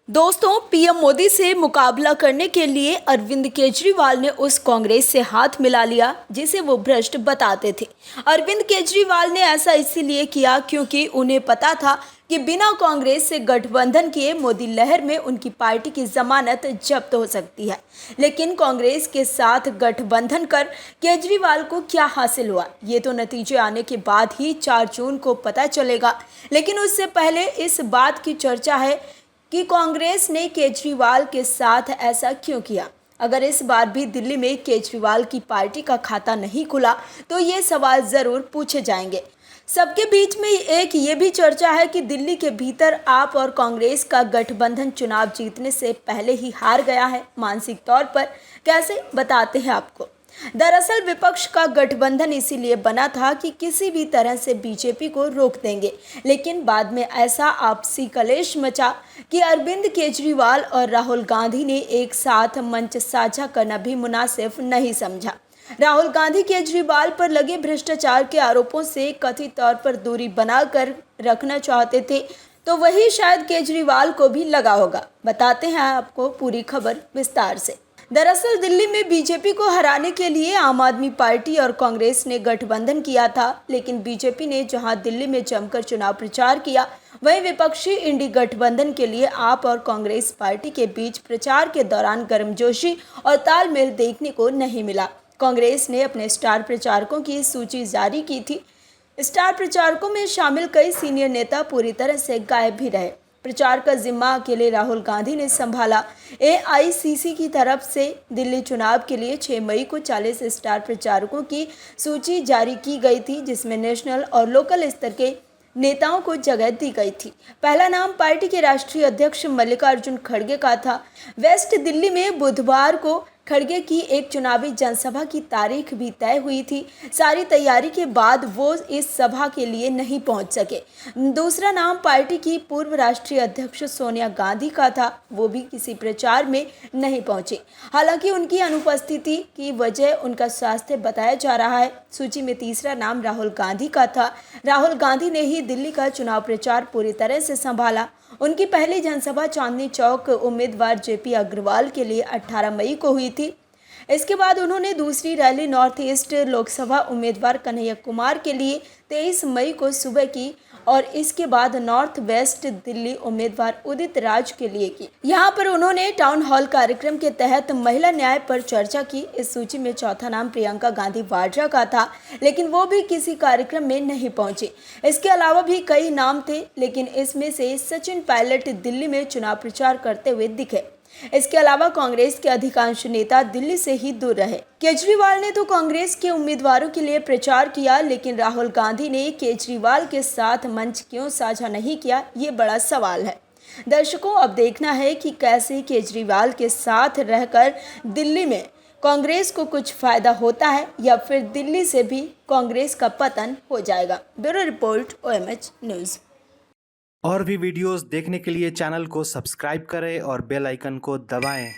दोस्तों, पीएम मोदी से मुकाबला करने के लिए अरविंद केजरीवाल ने उस कांग्रेस से हाथ मिला लिया जिसे वो भ्रष्ट बताते थे। अरविंद केजरीवाल ने ऐसा इसीलिए किया क्योंकि उन्हें पता था कि बिना कांग्रेस से गठबंधन किए मोदी लहर में उनकी पार्टी की जमानत जब्त हो सकती है। लेकिन कांग्रेस के साथ गठबंधन कर केजरीवाल को क्या हासिल हुआ, ये तो नतीजे आने के बाद ही 4 जून को पता चलेगा। लेकिन उससे पहले इस बात की चर्चा है कि कांग्रेस ने केजरीवाल के साथ ऐसा क्यों किया। अगर इस बार भी दिल्ली में केजरीवाल की पार्टी का खाता नहीं खुला तो ये सवाल ज़रूर पूछे जाएंगे। सबके बीच में एक ये भी चर्चा है कि दिल्ली के भीतर आप और कांग्रेस का गठबंधन चुनाव जीतने से पहले ही हार गया है मानसिक तौर पर। कैसे, बताते हैं आपको। दरअसल विपक्ष का गठबंधन इसीलिए बना था कि किसी भी तरह से बीजेपी को रोक देंगे, लेकिन बाद में ऐसा आपसी कलेश मचा कि अरविंद केजरीवाल और राहुल गांधी ने एक साथ मंच साझा करना भी मुनासिब नहीं समझा। राहुल गांधी केजरीवाल पर लगे भ्रष्टाचार के आरोपों से कथित तौर पर दूरी बनाकर रखना चाहते थे, तो वही शायद केजरीवाल को भी लगा होगा। बताते हैं आपको पूरी खबर विस्तार से। दरअसल दिल्ली में बीजेपी को हराने के लिए आम आदमी पार्टी और कांग्रेस ने गठबंधन किया था, लेकिन बीजेपी ने जहां दिल्ली में जमकर चुनाव प्रचार किया, वहीं विपक्षी इंडी गठबंधन के लिए आप और कांग्रेस पार्टी के बीच प्रचार के दौरान गर्मजोशी और तालमेल देखने को नहीं मिला। कांग्रेस ने अपने स्टार प्रचारकों की सूची जारी की थी। स्टार प्रचारकों में शामिल कई सीनियर नेता पूरी तरह से गायब भी रहे। प्रचार का जिम्मा अकेले राहुल गांधी ने संभाला। एआईसीसी की तरफ से दिल्ली चुनाव के लिए 6 मई को 40 स्टार प्रचारकों की सूची जारी की गई थी, जिसमें नेशनल और लोकल स्तर के नेताओं को जगह दी गई थी। पहला नाम पार्टी के राष्ट्रीय अध्यक्ष मल्लिकार्जुन खड़गे का था। वेस्ट दिल्ली में बुधवार को खड़गे की एक चुनावी जनसभा की तारीख भी तय हुई थी। सारी तैयारी के बाद वो इस सभा के लिए नहीं पहुंच सके। दूसरा नाम पार्टी की पूर्व राष्ट्रीय अध्यक्ष सोनिया गांधी का था। वो भी किसी प्रचार में नहीं पहुंचे। हालांकि उनकी अनुपस्थिति की वजह उनका स्वास्थ्य बताया जा रहा है। सूची में तीसरा नाम राहुल गांधी का था। राहुल गांधी ने ही दिल्ली का चुनाव प्रचार पूरी तरह से संभाला। उनकी पहली जनसभा चांदनी चौक उम्मीदवार जेपी अग्रवाल के लिए 18 मई को हुई थी। इसके बाद उन्होंने दूसरी रैली नॉर्थ ईस्ट लोकसभा उम्मीदवार कन्हैया कुमार के लिए 23 मई को सुबह की और इसके बाद नॉर्थ वेस्ट दिल्ली उम्मीदवार उदित राज के लिए की। यहाँ पर उन्होंने टाउन हॉल कार्यक्रम के तहत महिला न्याय पर चर्चा की। इस सूची में चौथा नाम प्रियंका गांधी वाड्रा का था, लेकिन वो भी किसी कार्यक्रम में नहीं पहुंचे। इसके अलावा भी कई नाम थे, लेकिन इसमें से सचिन पायलट दिल्ली में चुनाव प्रचार करते हुए दिखे। इसके अलावा कांग्रेस के अधिकांश नेता दिल्ली से ही दूर रहे। केजरीवाल ने तो कांग्रेस के उम्मीदवारों के लिए प्रचार किया, लेकिन राहुल गांधी ने केजरीवाल के साथ मंच क्यों साझा नहीं किया, ये बड़ा सवाल है। दर्शकों, अब देखना है कि कैसे केजरीवाल के साथ रहकर दिल्ली में कांग्रेस को कुछ फायदा होता है या फिर दिल्ली से भी कांग्रेस का पतन हो जाएगा। Bureau report, OMH news. और भी वीडियोस देखने के लिए चैनल को सब्सक्राइब करें और बेल आइकन को दबाएं।